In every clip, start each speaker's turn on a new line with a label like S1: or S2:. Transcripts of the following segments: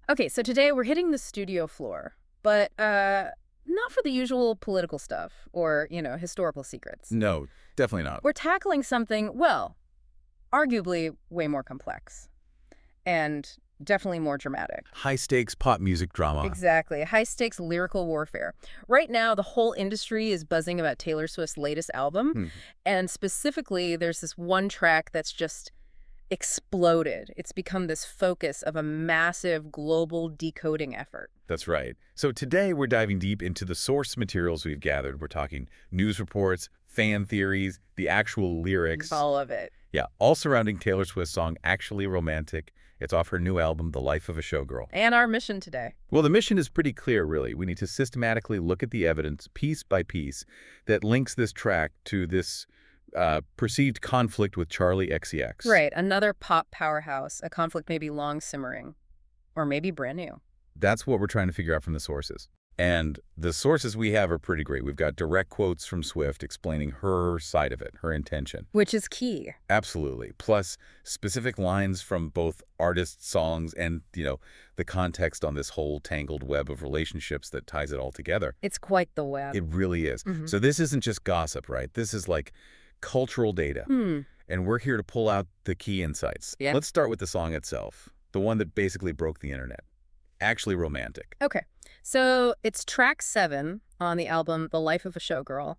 S1: Okay, so today we're hitting the studio floor, but not for the usual political stuff or, historical secrets.
S2: No, definitely not.
S1: We're tackling something, well, arguably way more complex and definitely more dramatic.
S2: High-stakes pop music drama.
S1: Exactly. High-stakes lyrical warfare. Right now, the whole industry is buzzing about Taylor Swift's latest album, and specifically, there's this one track that's just exploded. It's become this focus of a massive global decoding effort.
S2: That's right. So today we're diving deep into the source materials we've gathered. We're talking news reports, fan theories, the actual lyrics.
S1: All of it.
S2: Yeah, all surrounding Taylor Swift's song Actually Romantic. It's off her new album, The Life of a Showgirl.
S1: And our mission today.
S2: Well, the mission is pretty clear, really. We need to systematically look at the evidence, piece by piece, that links this track to this perceived conflict with Charli XCX.
S1: Right, another pop powerhouse, a conflict maybe long simmering, or maybe brand new.
S2: That's what we're trying to figure out from the sources. And the sources we have are pretty great. We've got direct quotes from Swift explaining her side of it, her intention.
S1: Which is key.
S2: Absolutely. Plus specific lines from both artists' songs and, the context on this whole tangled web of relationships that ties it all together.
S1: It's quite the web.
S2: It really is. So this isn't just gossip, right? This is like cultural data. And we're here to pull out the key insights.
S1: Yeah.
S2: Let's start with the song itself, the one that basically broke the internet. Actually Romantic.
S1: Okay, so it's track 7 on the album The Life of a Showgirl,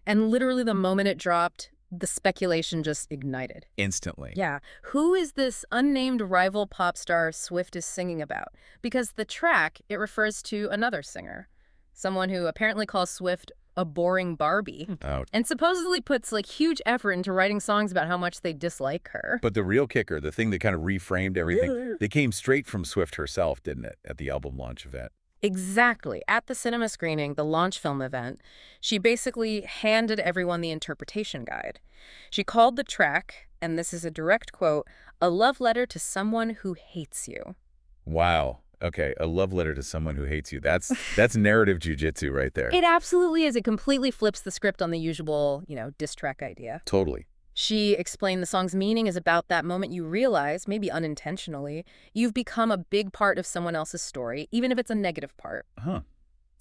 S1: and literally the moment it dropped, the speculation just ignited.
S2: Instantly.
S1: Yeah, who is this unnamed rival pop star Swift is singing about? Because the track, it refers to another singer, someone who apparently calls Swift a boring Barbie, and supposedly puts huge effort into writing songs about how much they dislike her.
S2: But the real kicker, the thing that kind of reframed everything, they came straight from Swift herself, didn't it, at the album launch event?
S1: Exactly. At the cinema screening, the launch film event, she basically handed everyone the interpretation guide. She called the track, and this is a direct quote, "a love letter to someone who hates you."
S2: Wow. Okay, a love letter to someone who hates you. That's narrative jujitsu right there.
S1: It absolutely is. It completely flips the script on the usual, diss track idea.
S2: Totally.
S1: She explained the song's meaning is about that moment you realize, maybe unintentionally, you've become a big part of someone else's story, even if it's a negative part.
S2: Huh.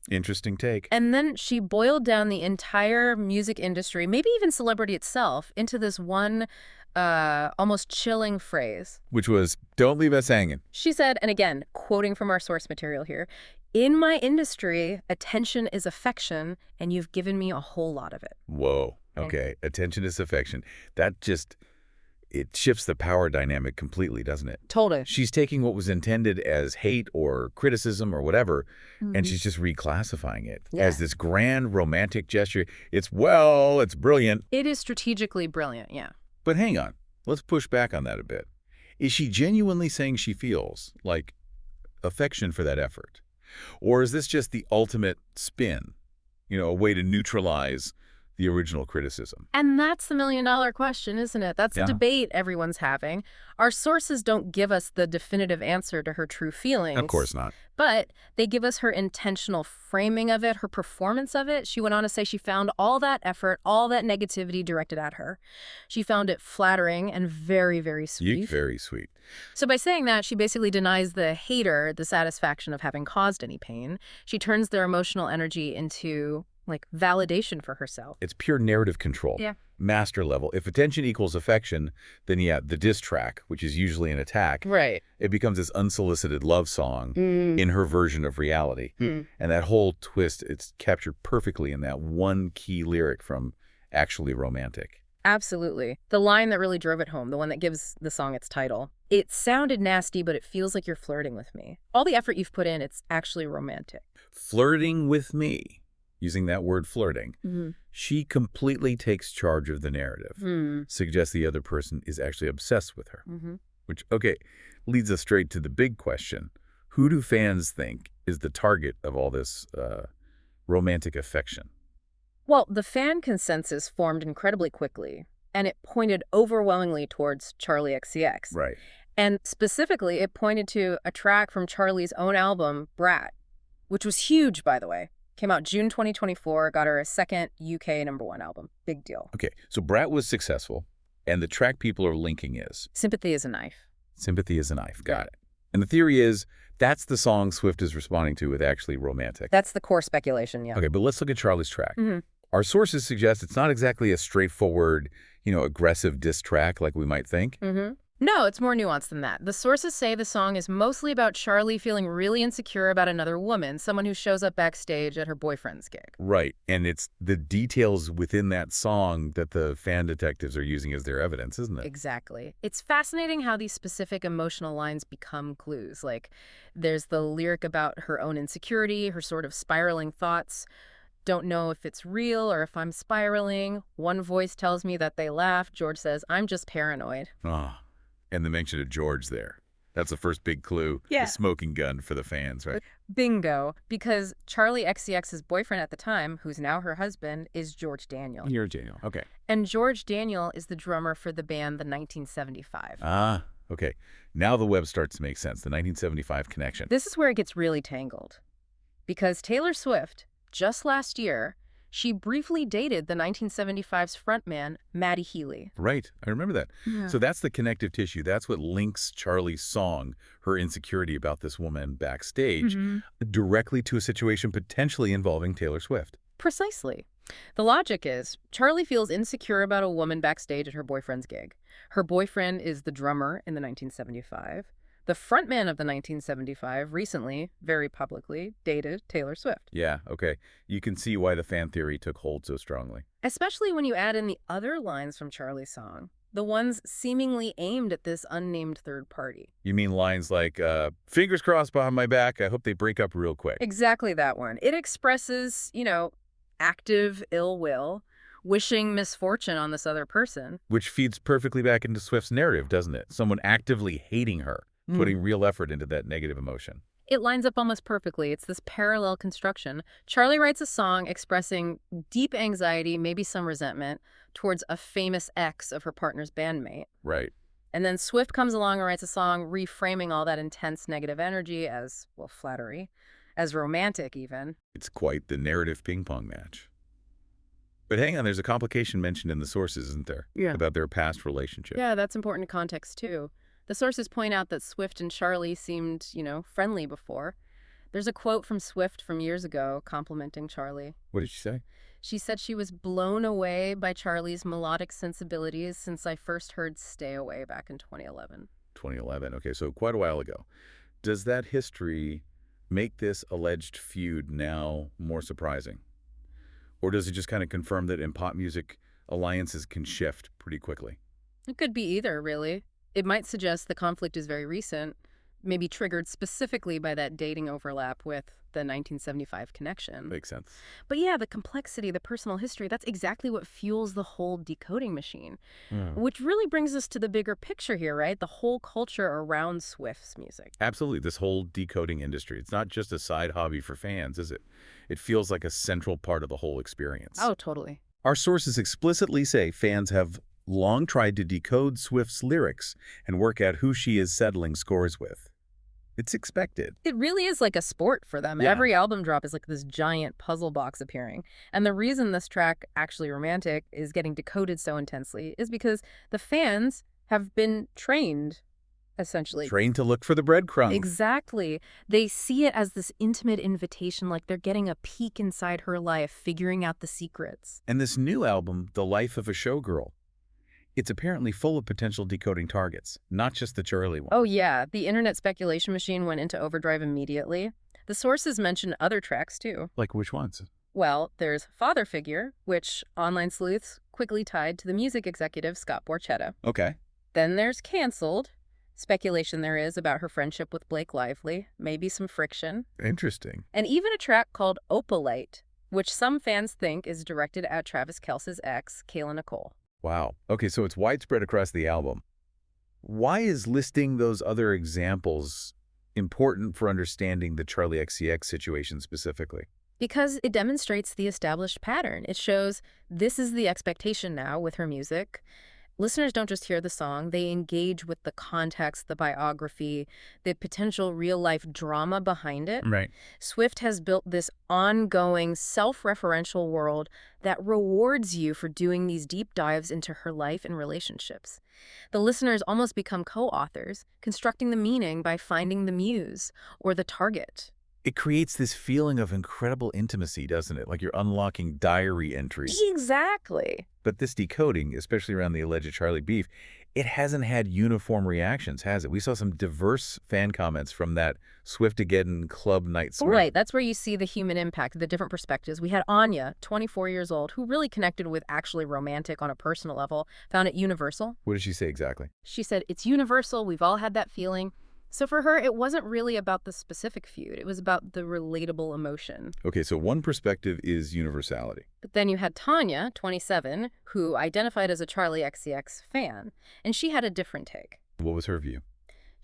S2: Interesting take.
S1: And then she boiled down the entire music industry, maybe even celebrity itself, into this one almost chilling phrase.
S2: Which was, don't leave us hanging.
S1: She said, and again, quoting from our source material here, "In my industry, attention is affection, and you've given me a whole lot of it."
S2: Whoa. Okay. Attention is affection. That just, it shifts the power dynamic completely, doesn't it?
S1: Totally.
S2: She's taking what was intended as hate or criticism or whatever, and she's just reclassifying it as this grand romantic gesture. It's brilliant.
S1: It is strategically brilliant, yeah.
S2: But hang on. Let's push back on that a bit. Is she genuinely saying she feels affection for that effort? Or is this just the ultimate spin, a way to neutralize the original criticism?
S1: And that's the million-dollar question, isn't it? That's the debate everyone's having. Our sources don't give us the definitive answer to her true feelings.
S2: Of course not.
S1: But they give us her intentional framing of it, her performance of it. She went on to say she found all that effort, all that negativity directed at her. She found it flattering and very, very sweet.
S2: Very sweet.
S1: So by saying that, she basically denies the hater the satisfaction of having caused any pain. She turns their emotional energy into validation for herself.
S2: It's pure narrative control.
S1: Yeah.
S2: Master level. If attention equals affection, then the diss track, which is usually an attack,
S1: Right.
S2: it becomes this unsolicited love song in her version of reality. And that whole twist, it's captured perfectly in that one key lyric from Actually Romantic.
S1: Absolutely. The line that really drove it home, the one that gives the song its title. "It sounded nasty, but it feels like you're flirting with me. All the effort you've put in, it's actually romantic."
S2: Flirting with me. Using that word flirting, she completely takes charge of the narrative, suggests the other person is actually obsessed with her, which, leads us straight to the big question. Who do fans think is the target of all this romantic affection?
S1: Well, the fan consensus formed incredibly quickly, and it pointed overwhelmingly towards Charli XCX.
S2: Right.
S1: And specifically, it pointed to a track from Charli's own album, Brat, which was huge, by the way. Came out June 2024, got her a second UK #1 album. Big deal.
S2: Okay, so Brat was successful, and the track people are linking is?
S1: Sympathy is a Knife.
S2: Sympathy is a Knife. Got it. And the theory is that's the song Swift is responding to with actually romantic.
S1: That's the core speculation, yeah.
S2: Okay, but let's look at Charlie's track.
S1: Mm-hmm.
S2: Our sources suggest it's not exactly a straightforward, aggressive diss track like we might think.
S1: Mm-hmm. No, it's more nuanced than that. The sources say the song is mostly about Charlie feeling really insecure about another woman, someone who shows up backstage at her boyfriend's gig.
S2: Right, and it's the details within that song that the fan detectives are using as their evidence, isn't it?
S1: Exactly. It's fascinating how these specific emotional lines become clues. Like, there's the lyric about her own insecurity, her sort of spiraling thoughts. Don't know if it's real or if I'm spiraling. One voice tells me that they laugh. George says, I'm just paranoid.
S2: Ah. And the mention of George there. That's the first big clue.
S1: Yeah.
S2: The smoking gun for the fans, right?
S1: Bingo. Because Charlie XCX's boyfriend at the time, who's now her husband, is George Daniel.
S2: George Daniel, okay.
S1: And George Daniel is the drummer for the band The 1975.
S2: Ah, okay. Now the web starts to make sense, the 1975 connection.
S1: This is where it gets really tangled. Because Taylor Swift, just last year, she briefly dated the 1975's frontman, Matty Healy.
S2: Right. I remember that.
S1: Yeah.
S2: So that's the connective tissue. That's what links Charlie's song, her insecurity about this woman backstage, directly to a situation potentially involving Taylor Swift.
S1: Precisely. The logic is, Charlie feels insecure about a woman backstage at her boyfriend's gig. Her boyfriend is the drummer in the 1975. The frontman of the 1975 recently, very publicly, dated Taylor Swift.
S2: Yeah, okay. You can see why the fan theory took hold so strongly.
S1: Especially when you add in the other lines from Charlie's song, the ones seemingly aimed at this unnamed third party.
S2: You mean lines like, fingers crossed behind my back, I hope they break up real quick.
S1: Exactly that one. It expresses, active ill will, wishing misfortune on this other person.
S2: Which feeds perfectly back into Swift's narrative, doesn't it? Someone actively hating her. Putting real effort into that negative emotion.
S1: It lines up almost perfectly. It's this parallel construction. Charlie writes a song expressing deep anxiety, maybe some resentment, towards a famous ex of her partner's bandmate.
S2: Right.
S1: And then Swift comes along and writes a song reframing all that intense negative energy as, well, flattery, as romantic even.
S2: It's quite the narrative ping-pong match. But hang on, there's a complication mentioned in the sources, isn't there?
S1: Yeah.
S2: About their past relationship.
S1: Yeah, that's important context, too. The sources point out that Swift and Charlie seemed, friendly before. There's a quote from Swift from years ago complimenting Charlie.
S2: What did she say?
S1: She said she was blown away by Charlie's melodic sensibilities since I first heard Stay Away back in 2011.
S2: 2011, okay, so quite a while ago. Does that history make this alleged feud now more surprising? Or does it just kind of confirm that in pop music, alliances can shift pretty quickly?
S1: It could be either, really. It might suggest the conflict is very recent, maybe triggered specifically by that dating overlap with the 1975 connection.
S2: Makes sense.
S1: But yeah, the complexity, the personal history, that's exactly what fuels the whole decoding machine. Which really brings us to the bigger picture here, right? The whole culture around Swift's music.
S2: Absolutely. This whole decoding industry. It's not just a side hobby for fans, is it? It feels like a central part of the whole experience.
S1: Oh, totally.
S2: Our sources explicitly say fans have long tried to decode Swift's lyrics and work out who she is settling scores with. It's expected.
S1: It really is like a sport for them.
S2: Yeah.
S1: Every album drop is like this giant puzzle box appearing. And the reason this track, Actually Romantic, is getting decoded so intensely is because the fans have been trained, essentially.
S2: Trained to look for the breadcrumbs.
S1: Exactly. They see it as this intimate invitation, like they're getting a peek inside her life, figuring out the secrets.
S2: And this new album, The Life of a Showgirl, it's apparently full of potential decoding targets, not just the Charlie one.
S1: Oh yeah, the internet speculation machine went into overdrive immediately. The sources mention other tracks too.
S2: Like which ones?
S1: Well, there's Father Figure, which online sleuths quickly tied to the music executive Scott Borchetta.
S2: Okay.
S1: Then there's Cancelled. Speculation there is about her friendship with Blake Lively, maybe some friction.
S2: Interesting.
S1: And even a track called Opalite, which some fans think is directed at Travis Kelce's ex, Kayla Nicole.
S2: Wow. Okay, so it's widespread across the album. Why is listing those other examples important for understanding the Charli XCX situation specifically?
S1: Because it demonstrates the established pattern. It shows this is the expectation now with her music. Listeners don't just hear the song, they engage with the context, the biography, the potential real-life drama behind it.
S2: Right.
S1: Swift has built this ongoing, self-referential world that rewards you for doing these deep dives into her life and relationships. The listeners almost become co-authors, constructing the meaning by finding the muse or the target.
S2: It creates this feeling of incredible intimacy, doesn't it? Like you're unlocking diary entries.
S1: Exactly.
S2: But this decoding, especially around the alleged Charlie beef, it hasn't had uniform reactions, has it? We saw some diverse fan comments from that Swiftageddon club night swing.
S1: Right, that's where you see the human impact, the different perspectives. We had Anya, 24 years old, who really connected with actually romantic on a personal level, found it universal.
S2: What did she say exactly?
S1: She said, it's universal, we've all had that feeling. So for her, it wasn't really about the specific feud. It was about the relatable emotion.
S2: Okay, so one perspective is universality.
S1: But then you had Tanya, 27, who identified as a Charlie XCX fan, and she had a different take.
S2: What was her view?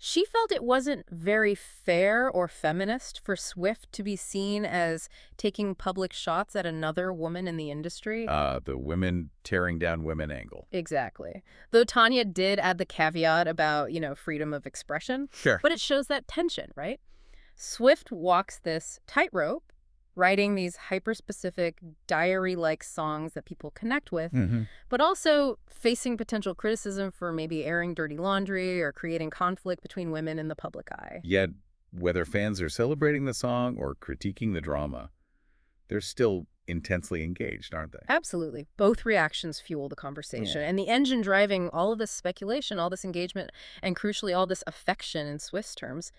S1: She felt it wasn't very fair or feminist for Swift to be seen as taking public shots at another woman in the industry.
S2: The women tearing down women angle.
S1: Exactly. Though Tanya did add the caveat about, freedom of expression.
S2: Sure.
S1: But it shows that tension, right? Swift walks this tightrope, writing these hyper-specific, diary-like songs that people connect with, but also facing potential criticism for maybe airing dirty laundry or creating conflict between women in the public eye.
S2: Yet, whether fans are celebrating the song or critiquing the drama, they're still intensely engaged, aren't they?
S1: Absolutely. Both reactions fuel the conversation. And the engine driving all of this speculation, all this engagement, and crucially all this affection in Swift's terms,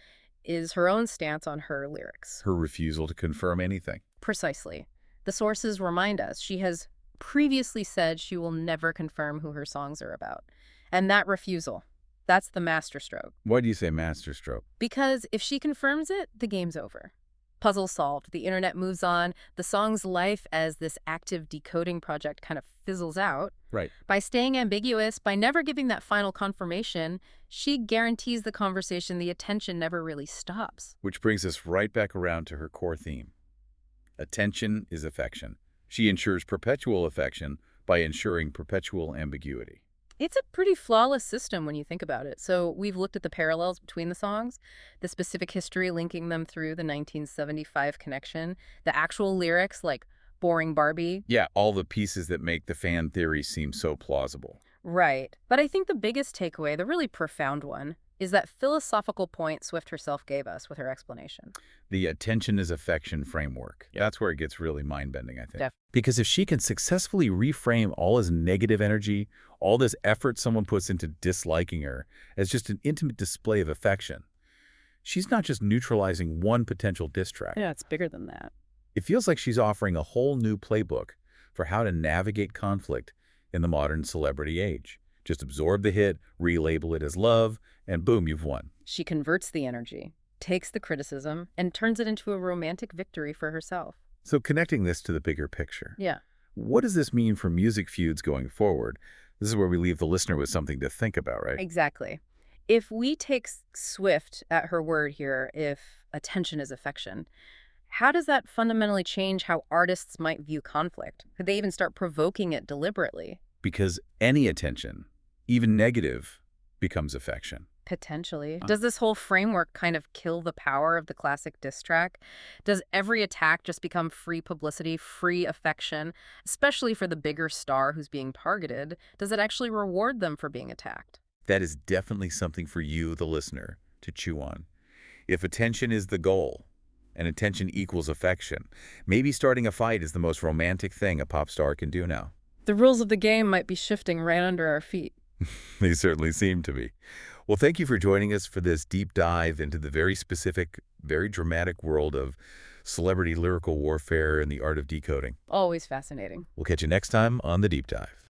S1: is her own stance on her lyrics.
S2: Her refusal to confirm anything.
S1: Precisely. The sources remind us she has previously said she will never confirm who her songs are about. And that refusal, that's the masterstroke.
S2: Why do you say masterstroke?
S1: Because if she confirms it, the game's over. Puzzle solved. The internet moves on. The song's life as this active decoding project kind of fizzles out.
S2: Right.
S1: By staying ambiguous, by never giving that final confirmation, she guarantees the conversation, the attention never really stops.
S2: Which brings us right back around to her core theme. Attention is affection. She ensures perpetual affection by ensuring perpetual ambiguity.
S1: It's a pretty flawless system when you think about it. So we've looked at the parallels between the songs, the specific history linking them through the 1975 connection, the actual lyrics like Boring Barbie.
S2: Yeah, all the pieces that make the fan theory seem so plausible.
S1: Right. But I think the biggest takeaway, the really profound one, is that philosophical point Swift herself gave us with her explanation.
S2: The attention is affection framework. That's where it gets really mind-bending, I think.
S1: Def
S2: Because if she can successfully reframe all this negative energy, all this effort someone puts into disliking her, as just an intimate display of affection, she's not just neutralizing one potential diss track.
S1: Yeah, it's bigger than that.
S2: It feels like she's offering a whole new playbook for how to navigate conflict in the modern celebrity age. Just absorb the hit, relabel it as love, and boom, you've won.
S1: She converts the energy, takes the criticism, and turns it into a romantic victory for herself.
S2: So connecting this to the bigger picture.
S1: Yeah.
S2: What does this mean for music feuds going forward? This is where we leave the listener with something to think about, right?
S1: Exactly. If we take Swift at her word here, if attention is affection, how does that fundamentally change how artists might view conflict? Could they even start provoking it deliberately?
S2: Because any attention, even negative, becomes affection.
S1: Potentially. Does this whole framework kind of kill the power of the classic diss track? Does every attack just become free publicity, free affection, especially for the bigger star who's being targeted? Does it actually reward them for being attacked?
S2: That is definitely something for you, the listener, to chew on. If attention is the goal, and attention equals affection, maybe starting a fight is the most romantic thing a pop star can do now.
S1: The rules of the game might be shifting right under our feet.
S2: They certainly seem to be. Well, thank you for joining us for this deep dive into the very specific, very dramatic world of celebrity lyrical warfare and the art of decoding.
S1: Always fascinating.
S2: We'll catch you next time on The Deep Dive.